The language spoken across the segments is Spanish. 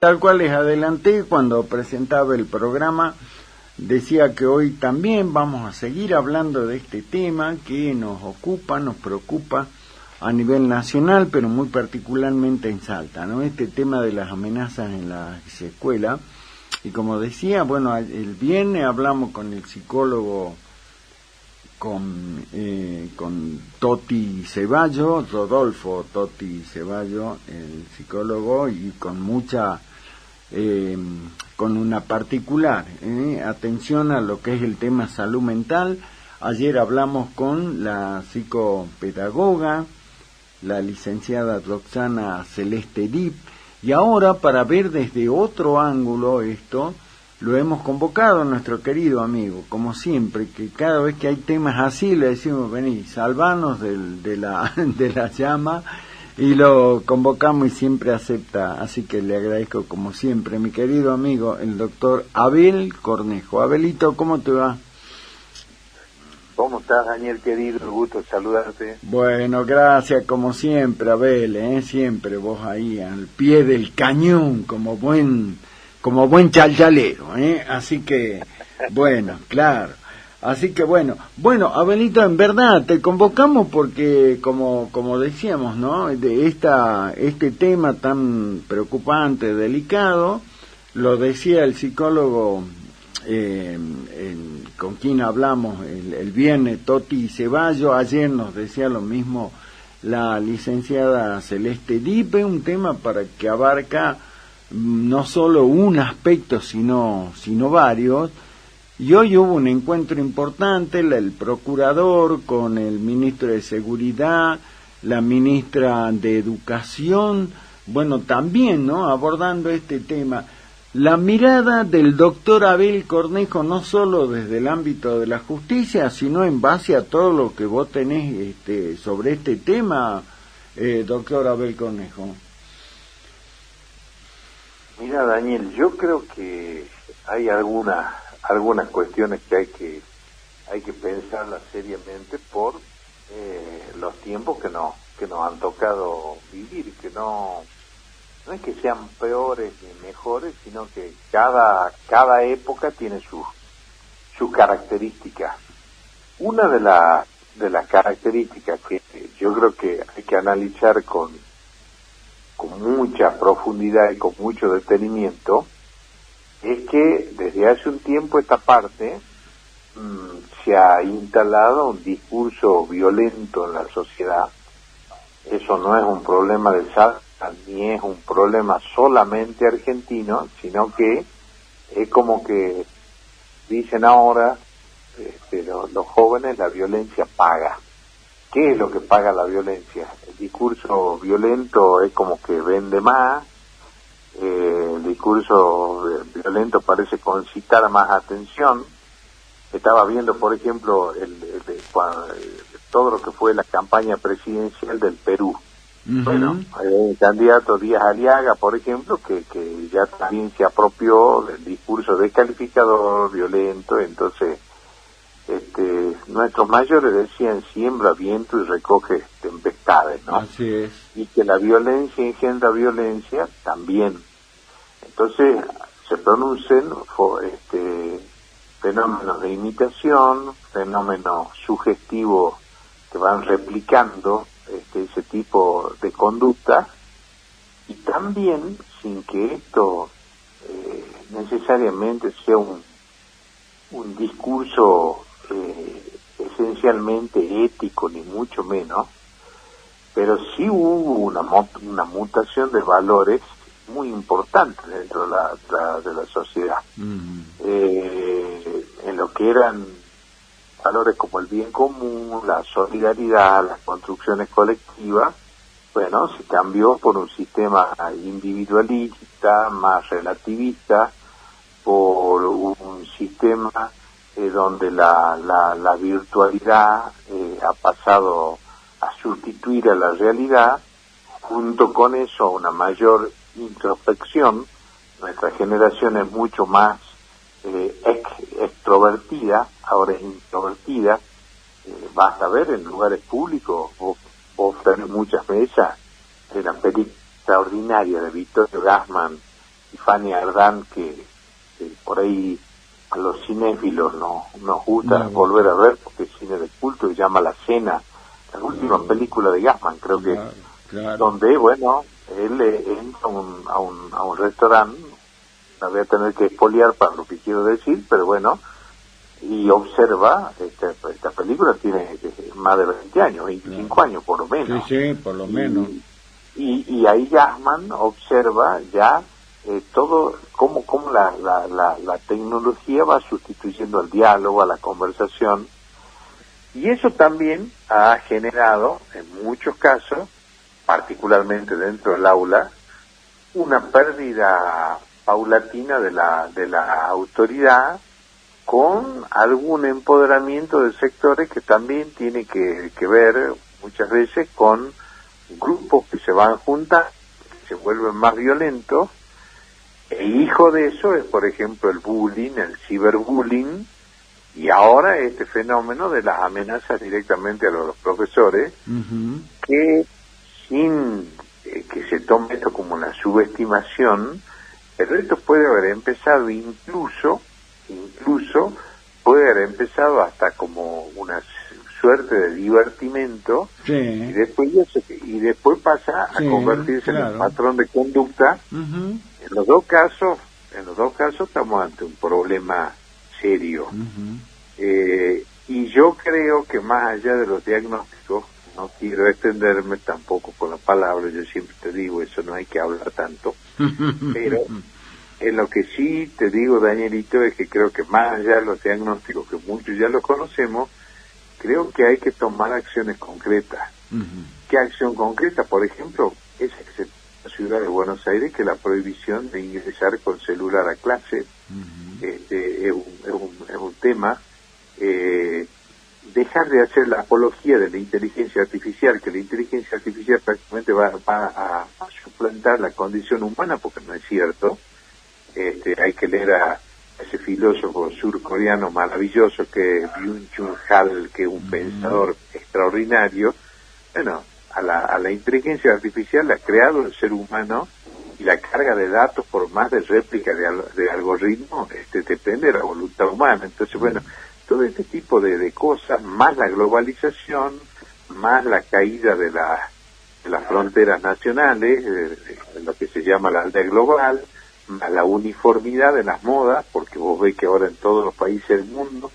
Tal cual les adelanté cuando presentaba el programa, decía que hoy también vamos a seguir hablando de este tema que nos ocupa, nos preocupa a nivel nacional, pero muy particularmente en Salta, ¿no? Este tema de las amenazas en las escuelas. Y como decía, bueno, el viernes hablamos con el psicólogo, con Toti Ceballo, Rodolfo Toti Ceballo, el psicólogo, y con mucha, con una particular atención a lo que es el tema salud mental. Ayer hablamos con la psicopedagoga, la licenciada Roxana Celeste Dip, y ahora, para ver desde otro ángulo esto, lo hemos convocado a nuestro querido amigo, como siempre, que cada vez que hay temas así le decimos, vení, salvanos de la llama, y lo convocamos y siempre acepta. Así que le agradezco como siempre, mi querido amigo, el doctor Abel Cornejo. Abelito, ¿cómo te va? ¿Cómo estás, Daniel, querido? Un gusto saludarte. Bueno, gracias, como siempre, Abel, siempre vos ahí al pie del cañón, como buen chalchalero, así que, bueno, claro, así que bueno, Abelito, en verdad, te convocamos porque, como decíamos, ¿no?, de este tema tan preocupante, delicado, lo decía el psicólogo, con quien hablamos el viernes, Toti Ceballo. Ayer nos decía lo mismo la licenciada Celeste Dipe, un tema para que abarca no solo un aspecto, sino varios. Y hoy hubo un encuentro importante, el procurador con el ministro de Seguridad, la ministra de Educación, bueno, también, ¿no?, abordando este tema. La mirada del doctor Abel Cornejo, no solo desde el ámbito de la justicia, sino en base a todo lo que vos tenés sobre este tema, doctor Abel Cornejo. Mira, Daniel, yo creo que hay algunas cuestiones que hay que pensarlas seriamente por los tiempos que nos han tocado vivir, que no es que sean peores ni mejores, sino que cada época tiene sus características. Una de las características que yo creo que hay que analizar con mucha profundidad y con mucho detenimiento es que desde hace un tiempo esta parte se ha instalado un discurso violento en la sociedad. Eso no es un problema de Salta, ni es un problema solamente argentino, sino que es como que dicen ahora los jóvenes, la violencia paga. ¿Qué es lo que paga la violencia? El discurso violento es como que vende más, el discurso violento parece concitar más atención. Estaba viendo, por ejemplo, todo lo que fue la campaña presidencial del Perú. Uh-huh. Bueno, el candidato Díaz Aliaga, por ejemplo, que ya también se apropió del discurso descalificador, violento. Entonces, nuestros mayores decían, siembra viento y recoge tempestades, ¿no? Así es. Y que la violencia engendra violencia también. Entonces, se pronuncian fenómenos de imitación, fenómenos sugestivos que van replicando ese tipo de conducta, y también sin que esto necesariamente sea un discurso esencialmente ético, ni mucho menos, pero sí hubo una mutación de valores muy importante dentro de la sociedad. En lo que eran valores como el bien común, la solidaridad, las construcciones colectivas, bueno, se cambió por un sistema individualista, más relativista, por un sistema donde la virtualidad ha pasado a sustituir a la realidad, junto con eso una mayor introspección. Nuestra generación es mucho más extrovertida, ahora es introvertida. Basta ver en lugares públicos, vos tenés muchas mesas de la película extraordinaria de Vittorio Gassman, Fanny Ardán, que por ahí a los cinéfilos nos gusta volver a ver, porque es cine de culto, y llama La Cena, la última película de Gassman, creo que, donde, bueno, él entra a un restaurante, la voy a tener que espoliar para lo que quiero decir, pero bueno, y observa, esta película tiene más de 20 años, 25 años por lo menos. Sí, por lo menos. Y ahí Gassman observa ya todo, cómo la tecnología va sustituyendo al diálogo, a la conversación, y eso también ha generado, en muchos casos, particularmente dentro del aula, una pérdida paulatina de la autoridad, con algún empoderamiento de sectores que también tiene que ver muchas veces con grupos que se van juntando, que se vuelven más violentos, e hijo de eso es, por ejemplo, el bullying, el ciberbullying, y ahora este fenómeno de las amenazas directamente a los profesores, que sin que se tome esto como una subestimación, pero esto puede haber empezado incluso puede haber empezado hasta como una suerte de divertimento, y después pasa a convertirse en un patrón de conducta. En los dos casos estamos ante un problema serio. Y yo creo que más allá de los diagnósticos, no quiero extenderme tampoco con la palabra, yo siempre te digo, eso no hay que hablar tanto, pero en lo que sí te digo, Danielito, es que creo que más allá de los diagnósticos, que muchos ya los conocemos, creo que hay que tomar acciones concretas. ¿Qué acción concreta? Por ejemplo, esa que se en la ciudad de Buenos Aires, que la prohibición de ingresar con celular a clase es un tema. Dejar de hacer la apología de la inteligencia artificial, que la inteligencia artificial prácticamente va a suplantar la condición humana, porque no es cierto. Hay que leer a ese filósofo surcoreano maravilloso que es Byung-Chul Han, que es un pensador extraordinario. Bueno, a la inteligencia artificial la ha creado el ser humano, y la carga de datos, por más de réplica de algoritmos, depende de la voluntad humana. Entonces, bueno, todo este tipo de cosas, más la globalización, más la caída de las fronteras nacionales, lo que se llama la aldea global, más la uniformidad de las modas, porque vos ves que ahora en todos los países del mundo,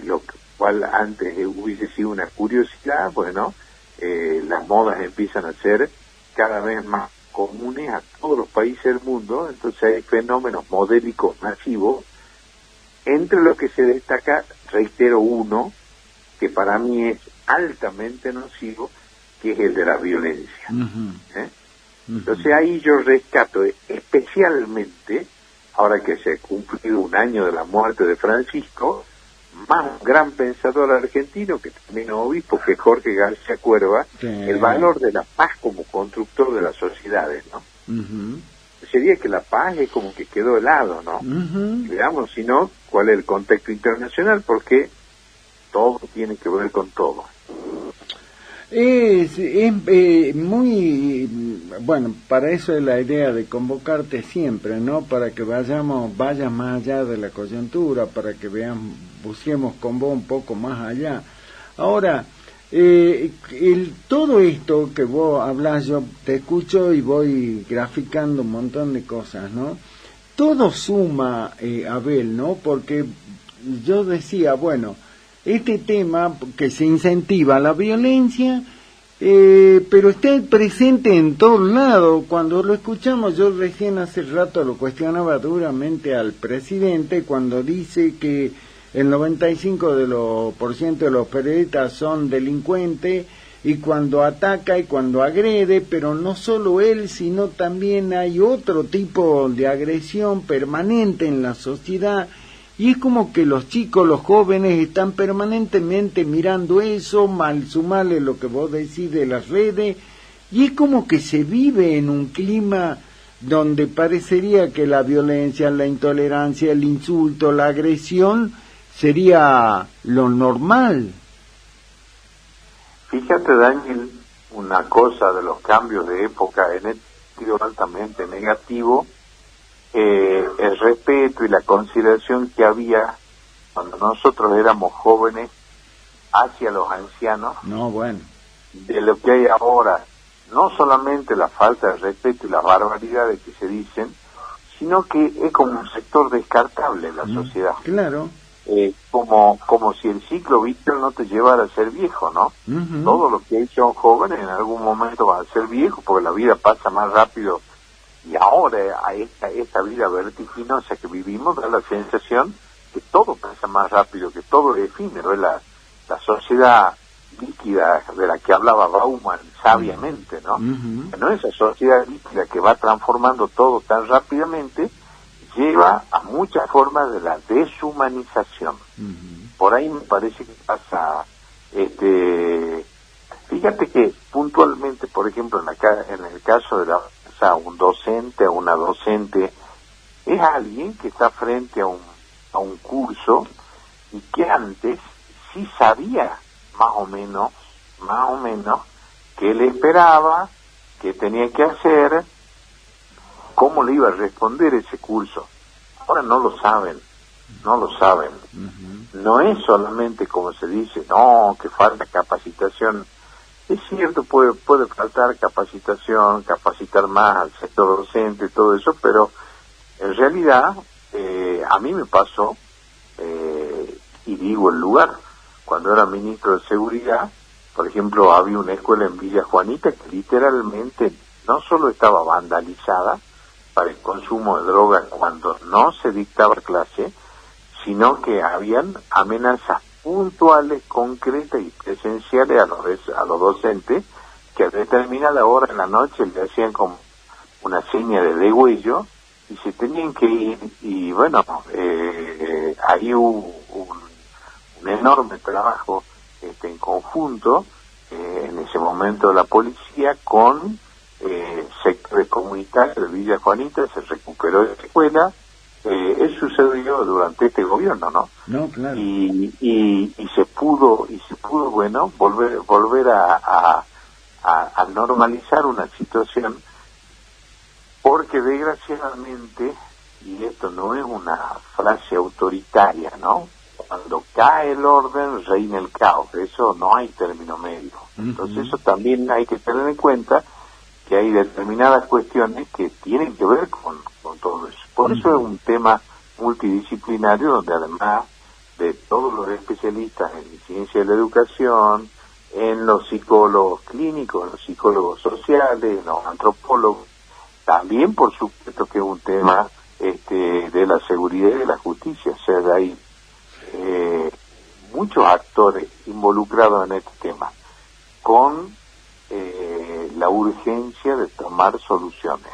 lo cual antes hubiese sido una curiosidad, bueno, las modas empiezan a ser cada vez más comunes a todos los países del mundo. Entonces hay fenómenos modélicos masivos, entre los que se destaca, reitero, uno que para mí es altamente nocivo, que es el de la violencia. Entonces ahí yo rescato especialmente, ahora que se ha cumplido un año de la muerte de Francisco, más un gran pensador argentino, que también es obispo, que es Jorge García Cuerva, el valor de la paz como constructor de las sociedades, ¿no? Sería que la paz es como que quedó de lado, ¿no? Veamos, si no, cuál es el contexto internacional, porque todo tiene que ver con todo. Es muy bueno, para eso es la idea de convocarte siempre, ¿no? Para que vayas más allá de la coyuntura, para que busquemos con vos un poco más allá. Ahora, todo esto que vos hablas, yo te escucho y voy graficando un montón de cosas, ¿no? Todo suma, Abel, ¿no? Porque yo decía, bueno, este tema que se incentiva la violencia, pero está presente en todos lados. Cuando lo escuchamos, yo recién hace rato lo cuestionaba duramente al presidente cuando dice que el 95% de los periodistas son delincuentes, y cuando ataca y cuando agrede, pero no solo él, sino también hay otro tipo de agresión permanente en la sociedad. Y es como que los chicos, los jóvenes, están permanentemente mirando eso, mal sumarle lo que vos decís de las redes, y es como que se vive en un clima donde parecería que la violencia, la intolerancia, el insulto, la agresión sería lo normal. Fíjate, Daniel, una cosa de los cambios de época en el sentido altamente negativo, el respeto y la consideración que había cuando nosotros éramos jóvenes hacia los ancianos, No, bueno. de lo que hay ahora. No solamente la falta de respeto y las barbaridades que se dicen, sino que es como un sector descartable en la sociedad. Claro. Como si el ciclo vital no te llevara a ser viejo, ¿no? Todos los que hoy son jóvenes en algún momento van a ser viejos, porque la vida pasa más rápido, y ahora a esta vida vertiginosa que vivimos da la sensación que todo pasa más rápido, que todo es efímero. Es la sociedad líquida de la que hablaba Bauman sabiamente, ¿no? No, esa sociedad líquida que va transformando todo tan rápidamente lleva a muchas formas de la deshumanización. Por ahí me parece que pasa, fíjate que puntualmente, por ejemplo, en el caso de un docente o una docente, es alguien que está frente a un curso y que antes sí sabía más o menos qué le esperaba, qué tenía que hacer, cómo le iba a responder ese curso. Ahora no lo saben. No es solamente como se dice, no, que falta capacitación. Es cierto, puede faltar capacitación, capacitar más al sector docente, todo eso, pero en realidad a mí me pasó, y digo el lugar, cuando era ministro de Seguridad, por ejemplo, había una escuela en Villa Juanita que literalmente no solo estaba vandalizada para el consumo de droga cuando no se dictaba clase, sino que habían amenazas puntuales, concretas y presenciales a los docentes, que a determinada hora en la noche le hacían como una seña de degüello y se tenían que ir. Y bueno, ahí hubo un enorme trabajo en conjunto, en ese momento de la policía, con sectores comunitarios de Villa Juanita. Se recuperó la escuela. Eso sucedió durante este gobierno, ¿no? No, claro. Y se pudo bueno, volver a normalizar una situación, porque desgraciadamente, y esto no es una frase autoritaria, ¿no? Cuando cae el orden, reina el caos. Eso no hay término medio. Entonces eso también hay que tener en cuenta, que hay determinadas cuestiones que tienen que ver con todo eso. Por eso es un tema multidisciplinario, donde además de todos los especialistas en ciencia de la educación, en los psicólogos clínicos, en los psicólogos sociales, en los antropólogos, también por supuesto que es un tema de la seguridad y de la justicia. O sea, hay muchos actores involucrados en este tema, con la urgencia de tomar soluciones,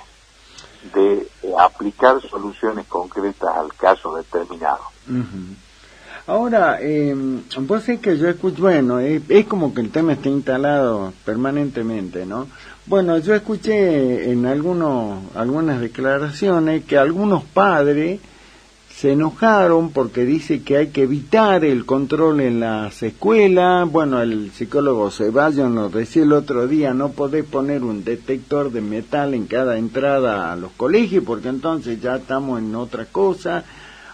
de aplicar soluciones concretas al caso determinado. Ahora, vos sé que yo escucho, bueno, es como que el tema está instalado permanentemente, ¿no? Bueno, yo escuché en algunas declaraciones que algunos padres se enojaron porque dice que hay que evitar el control en las escuelas. Bueno, el psicólogo Ceballos nos decía el otro día, no podés poner un detector de metal en cada entrada a los colegios, porque entonces ya estamos en otra cosa.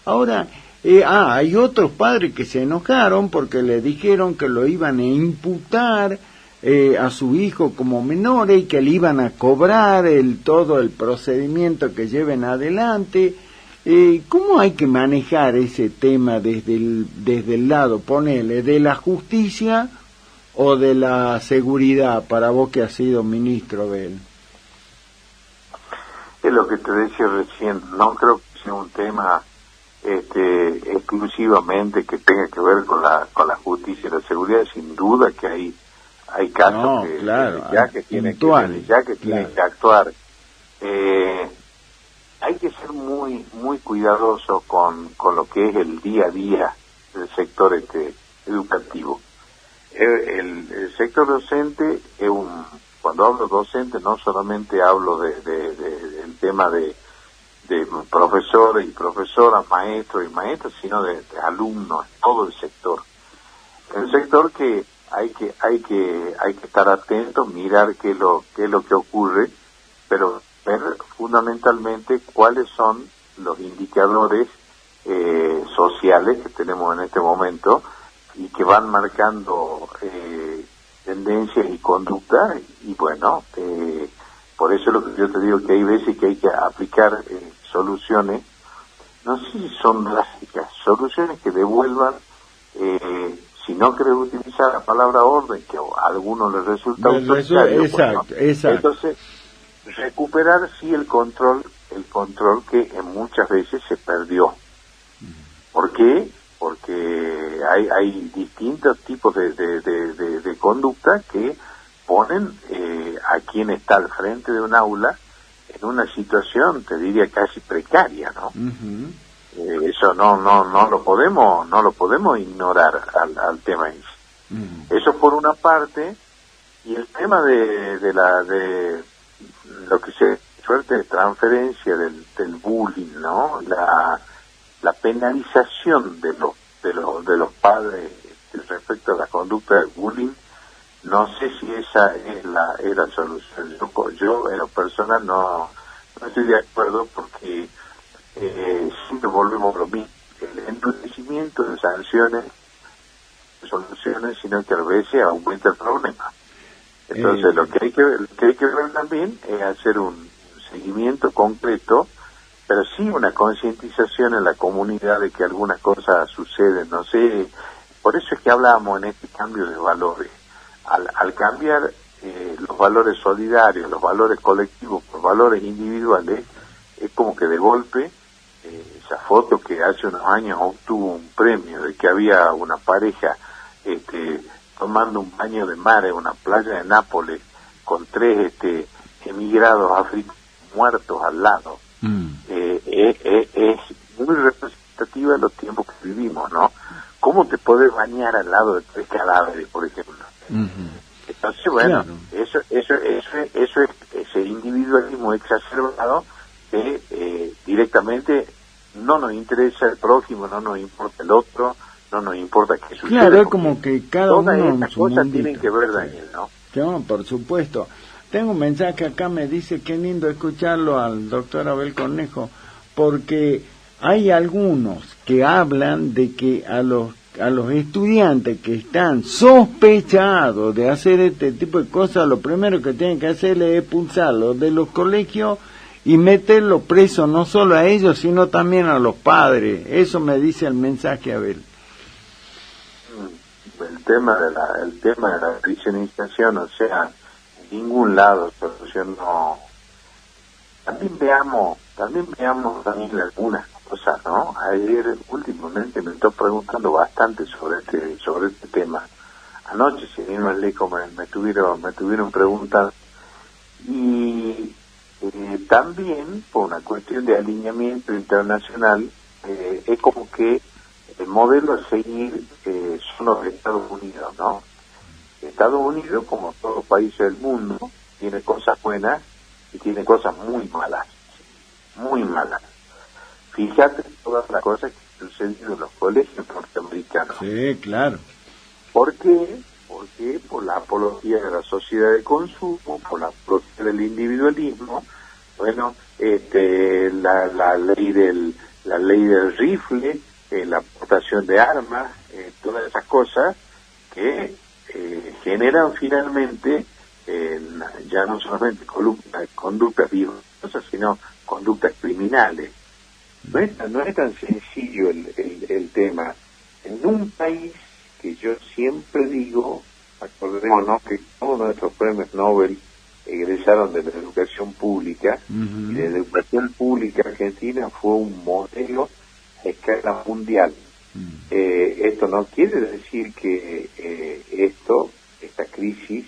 Ahora, hay otros padres que se enojaron porque le dijeron que lo iban a imputar a su hijo como menores y que le iban a cobrar todo el procedimiento que lleven adelante. ¿Cómo hay que manejar ese tema desde el lado, ponele, de la justicia o de la seguridad, para vos que has sido ministro de él? Es lo que te decía recién, no creo que sea un tema exclusivamente que tenga que ver con la justicia y la seguridad. Sin duda que hay casos que tienen que actuar. Hay que ser muy cuidadoso con lo que es el día a día del sector educativo. El sector docente es cuando hablo docente no solamente hablo del tema de profesores y profesoras, maestros y maestras, sino de alumnos, todo el sector. El sector que hay que estar atento, mirar qué es lo que ocurre, pero ver fundamentalmente cuáles son los indicadores sociales que tenemos en este momento y que van marcando tendencias y conductas, y bueno, por eso lo que yo te digo, que hay veces que hay que aplicar soluciones, no sé si son drásticas, soluciones que devuelvan, si no querés utilizar la palabra orden, que a algunos les resulta autoritario, exacto, bueno, exacto. entonces recuperar sí el control que en muchas veces se perdió. ¿Por qué? Porque hay distintos tipos de conducta que ponen a quien está al frente de un aula en una situación, te diría, casi precaria, ¿no? Uh-huh. Eso no lo podemos ignorar al tema ese. Uh-huh. Eso por una parte. Y el tema de lo que se suerte de transferencia del bullying, ¿no? La penalización de los padres respecto a la conducta del bullying, no sé si esa es la solución. Yo en lo personal no estoy de acuerdo, porque siempre volvemos a lo mismo, el endurecimiento de sanciones, soluciones, sino que a veces aumenta el problema. Entonces lo que hay que ver también es hacer un seguimiento concreto, pero sí una concientización en la comunidad de que algunas cosas suceden, no sé. Por eso es que hablábamos en este cambio de valores. Al cambiar los valores solidarios, los valores colectivos por valores individuales, es como que de golpe esa foto que hace unos años obtuvo un premio, de que había una pareja tomando un baño de mar en una playa de Nápoles con 3 emigrados africanos muertos al lado. Es muy representativa de los tiempos que vivimos, ¿no? ¿Cómo te podés bañar al lado de 3 cadáveres, por ejemplo? Uh-huh. Entonces, bueno, claro. eso es ese individualismo exacerbado que directamente no nos interesa el prójimo, no nos importa el otro, no nos importa qué sucede. Claro, es como que cada uno en estas su cosas mundito. Tienen que ver, Daniel, ¿no? No, por supuesto. Tengo un mensaje acá, me dice, qué lindo escucharlo al doctor Abel Cornejo, porque hay algunos que hablan de que a los estudiantes que están sospechados de hacer este tipo de cosas, lo primero que tienen que hacer es expulsarlos de los colegios y meterlos presos, no solo a ellos, sino también a los padres. Eso me dice el mensaje, Abel. El tema de la prisionización, o sea, en ningún lado solucionó. También veamos también algunas cosas, ¿no? Ayer últimamente me estoy preguntando bastante sobre este tema. Anoche, sin ir más lejos, me tuvieron preguntando, y también por una cuestión de alineamiento internacional, es como que el modelo a seguir son los Estados Unidos, ¿no? Estados Unidos, como todos los países del mundo, tiene cosas buenas y tiene cosas muy malas. Muy malas. Fíjate todas las cosas que han sucedido en los colegios norteamericanos. Sí, claro. ¿Por qué? Porque por la apología de la sociedad de consumo, por la apología del individualismo, bueno, la ley del rifle, la aportación de armas, todas esas cosas que generan finalmente ya no solamente conductas virtuosas, sino conductas criminales. No es tan sencillo el tema. En un país que yo siempre digo, acordémonos que todos nuestros premios Nobel egresaron de la educación pública, uh-huh. Y la educación pública argentina fue un modelo a escala mundial. Uh-huh. Esto no quiere decir que esta crisis,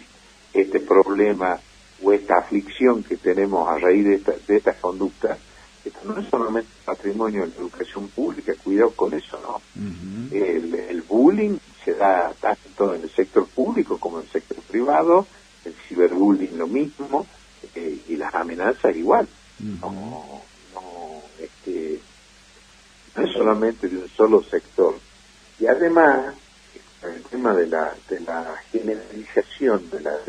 este problema o esta aflicción que tenemos a raíz de estas conductas, esto no es solamente patrimonio de la educación pública, cuidado con eso, ¿no? Uh-huh. El bullying se da tanto en el sector público como en el sector privado, el ciberbullying lo mismo, y las amenazas igual. Uh-huh. No es solamente de un solo sector. Y además, el tema de la generalización de las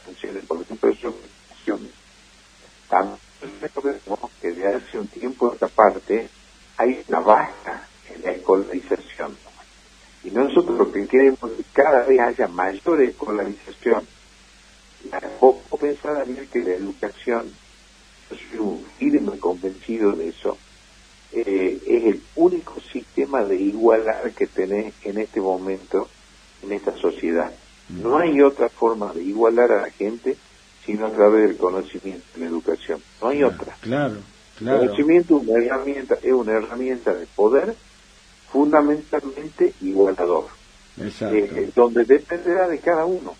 sanciones, por ejemplo, recordemos que de hace un tiempo a esta parte hay una baja en la escolarización. Y nosotros lo que queremos es que cada vez haya mayor escolarización. Vos pensás, Daniel, que la educación, yo soy un firme convencido de eso, es el único sistema de igualar que tenés en este momento en esta sociedad. No hay otra forma de igualar a la gente sino a través del conocimiento y la educación. No hay otra. Claro. El conocimiento es una herramienta de poder fundamentalmente igualador. Exacto. Donde dependerá de cada uno.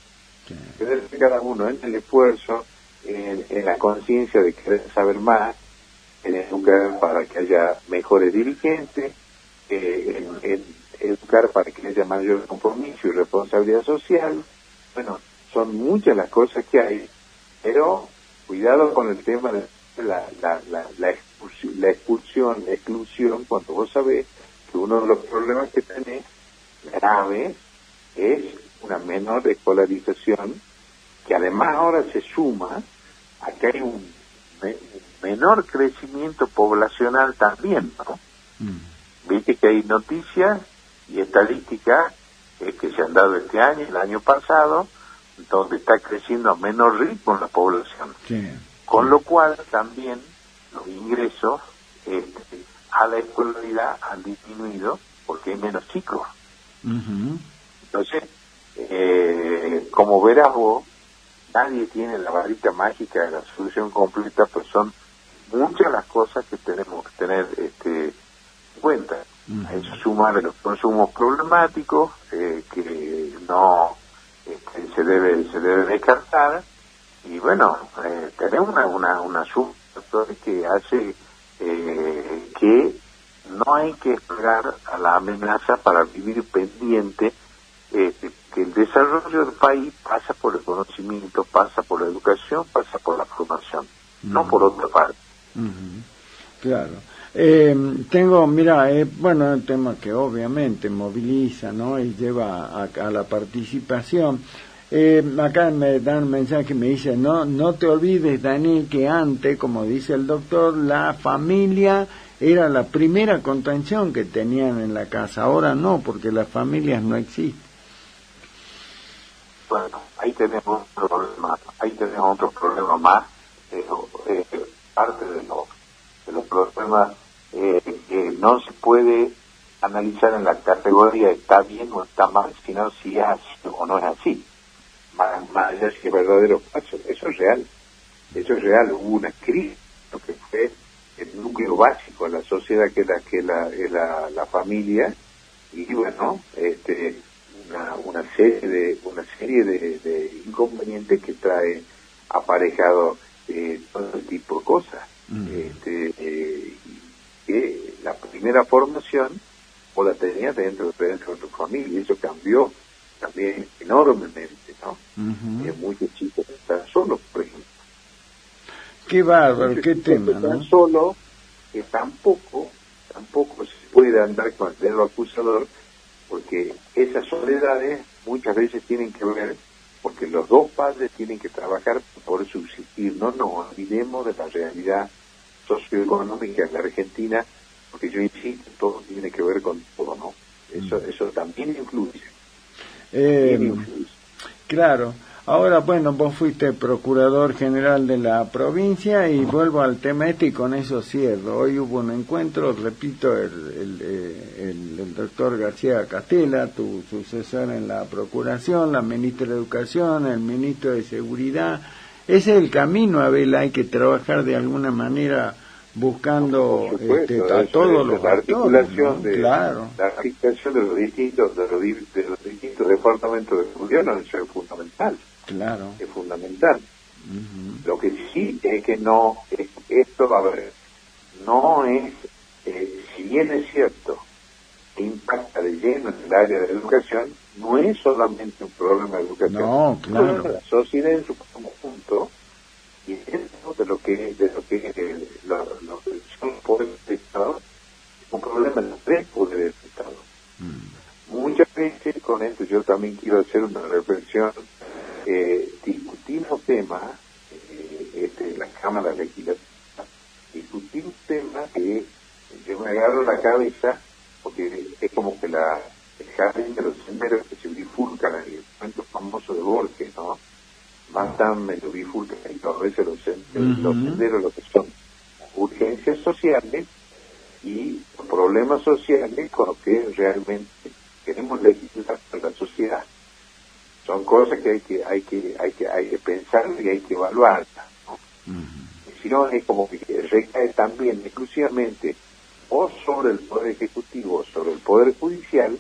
Dependerá de cada uno en el esfuerzo, en la conciencia de querer saber más, en educar para que haya mejores dirigentes, en educar para que haya mayor compromiso y responsabilidad social. Bueno, son muchas las cosas que hay, pero cuidado con el tema de la exclusión, cuando vos sabés que uno de los problemas que tenés graves es una menor escolarización, que además ahora se suma a que hay un menor crecimiento poblacional también, ¿no? Viste que hay noticias y estadísticas que se han dado este año y el año pasado, donde está creciendo a menor ritmo la población. Con lo cual también los ingresos a la escolaridad han disminuido porque hay menos chicos. Entonces, como verás vos, nadie tiene la varita mágica de la solución completa, pues son muchas las cosas que tenemos que tener en cuenta. A eso sumar los consumos problemáticos que no se debe descartar, y bueno, tenemos una suma de factores que hace que no hay que esperar a la amenaza para vivir pendiente, que el desarrollo del país pasa por el conocimiento, pasa por la educación, pasa por la formación, no por otra parte. Claro. Bueno, un tema que obviamente moviliza, ¿no? Y lleva a la participación. Acá me dan un mensaje, me dice, no te olvides, Dani, que antes, como dice el doctor, la familia era la primera contención que tenían en la casa. Ahora no, porque las familias no existen. Bueno, ahí tenemos otro problema más, parte de los problemas que no se puede analizar en la categoría está bien o está mal, sino si es así o no es así. Más allá si es verdadero falso, eso es real, hubo una crisis, lo que fue el núcleo básico de la sociedad que es la familia, y bueno, una serie de inconvenientes que trae aparejado todo tipo de cosas. Que la primera formación vos la tenías dentro de tu familia, y eso cambió también enormemente, ¿no? Muchos chicos están solos, por ejemplo. Qué bárbaro, qué tema, ¿no? Están solos, que tampoco se puede andar con el dedo acusador, porque esas soledades muchas veces tienen que ver, porque los dos padres tienen que trabajar por subsistir. No nos olvidemos de la realidad socioeconómica en la Argentina, porque yo insisto, todo tiene que ver con todo, ¿no? Eso también influye. Claro. Ahora, bueno, vos fuiste procurador general de la provincia, y vuelvo al tema y con eso cierro. Hoy hubo un encuentro, repito, el doctor García Castela, tu sucesor en la procuración, la ministra de Educación, el ministro de Seguridad. Ese es el camino, Abel, hay que trabajar de alguna manera buscando a todos los actores, ¿no? La articulación de los distintos departamentos de gobierno, eso es fundamental. Claro. Es fundamental. Lo que sí es que no es esto, a ver, no es, si bien es cierto que impacta de lleno en el área de la educación, no es solamente un problema de educación. No, claro. La sociedad en su conjunto, y dentro de lo que son los poderes del Estado, es un problema de los tres poderes del Estado. Muchas veces con esto yo también quiero hacer una reflexión. Discutimos temas en la Cámara Legislativa yo me agarro la cabeza, porque es como que el jardín de los senderos que se bifurcan, el cuento famoso de Borges, ¿no? Matan, lo bifurcan, y a veces los senderos, lo que son urgencias sociales y problemas sociales con los que realmente queremos legislar para la sociedad. Son cosas que hay que pensar y hay que evaluar, ¿no? Si no, es como que recae también exclusivamente o sobre el Poder Ejecutivo o sobre el Poder Judicial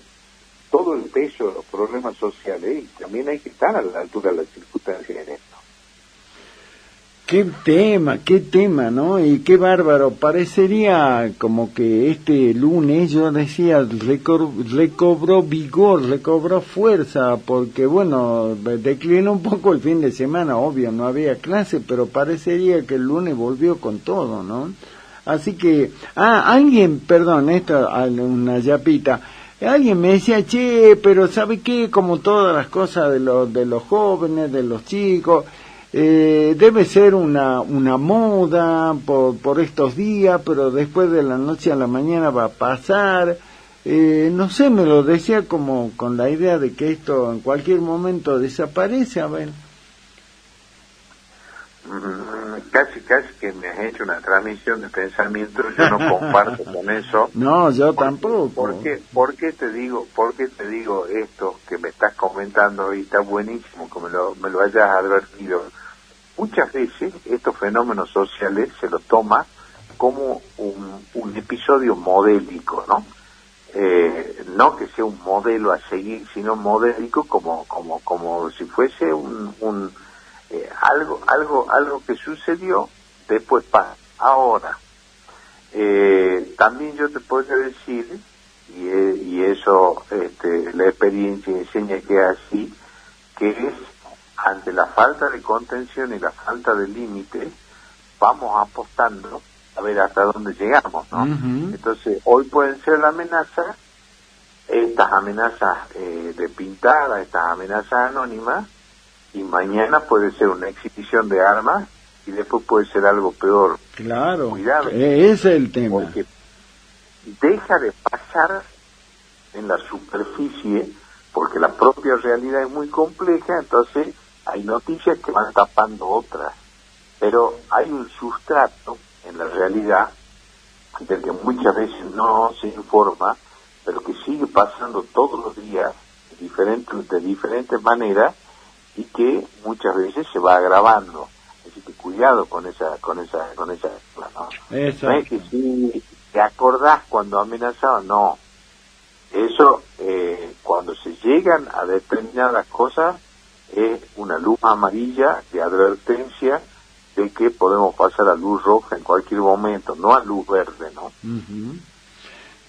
todo el peso de los problemas sociales, y también hay que estar a la altura de las circunstancias en esto. Qué tema, ¿no? Y qué bárbaro. Parecería como que este lunes, yo decía, recobró vigor, recobró fuerza, porque bueno, declinó un poco el fin de semana, obvio, no había clase, pero parecería que el lunes volvió con todo, ¿no? Así que, alguien, perdón, una yapita, alguien me decía, che, pero ¿sabe qué? Como todas las cosas de los jóvenes, de los chicos, debe ser una moda por estos días, pero después de la noche a la mañana va a pasar. No sé, me lo decía como con la idea de que esto en cualquier momento desaparece, a ver. Casi que me has hecho una transmisión de pensamiento. Yo no comparto con eso. No, yo tampoco. ¿Por qué te digo esto que me estás comentando y está buenísimo que me lo hayas advertido? Muchas veces estos fenómenos sociales se los toma como un episodio modélico, ¿no? No que sea un modelo a seguir, sino modélico como si fuese algo que sucedió, después pasa. Ahora, también yo te puedo decir, y eso la experiencia enseña que es así, que es ante la falta de contención y la falta de límite, vamos apostando a ver hasta dónde llegamos, ¿no? Entonces, hoy pueden ser la amenaza, estas amenazas de pintada, estas amenazas anónimas, y mañana puede ser una exhibición de armas y después puede ser algo peor. Claro, cuidado, ese es el tema. Porque deja de pasar en la superficie, porque la propia realidad es muy compleja, entonces hay noticias que van tapando otras, pero hay un sustrato en la realidad del que muchas veces no se informa, pero que sigue pasando todos los días de diferentes maneras, y que muchas veces se va agravando. Así que cuidado con esa ¿no? No es que si te acordás cuando amenazaban, no. Eso, cuando se llegan a determinadas cosas, es una luz amarilla de advertencia de que podemos pasar a luz roja en cualquier momento, no a luz verde, ¿no?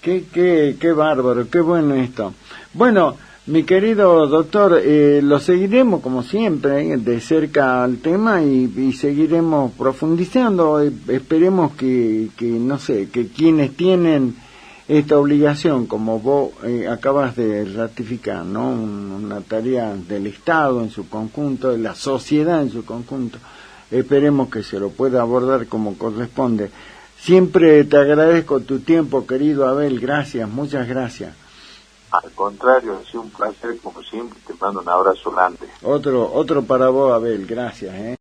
Qué bárbaro, qué bueno esto. Bueno, mi querido doctor, lo seguiremos como siempre de cerca al tema y seguiremos profundizando. Esperemos que no sé, que quienes tienen esta obligación, como vos acabas de ratificar, ¿no? Una tarea del Estado en su conjunto, de la sociedad en su conjunto, esperemos que se lo pueda abordar como corresponde. Siempre te agradezco tu tiempo, querido Abel, gracias, muchas gracias. Al contrario, ha sido un placer como siempre, te mando un abrazo grande. Otro para vos, Abel, gracias,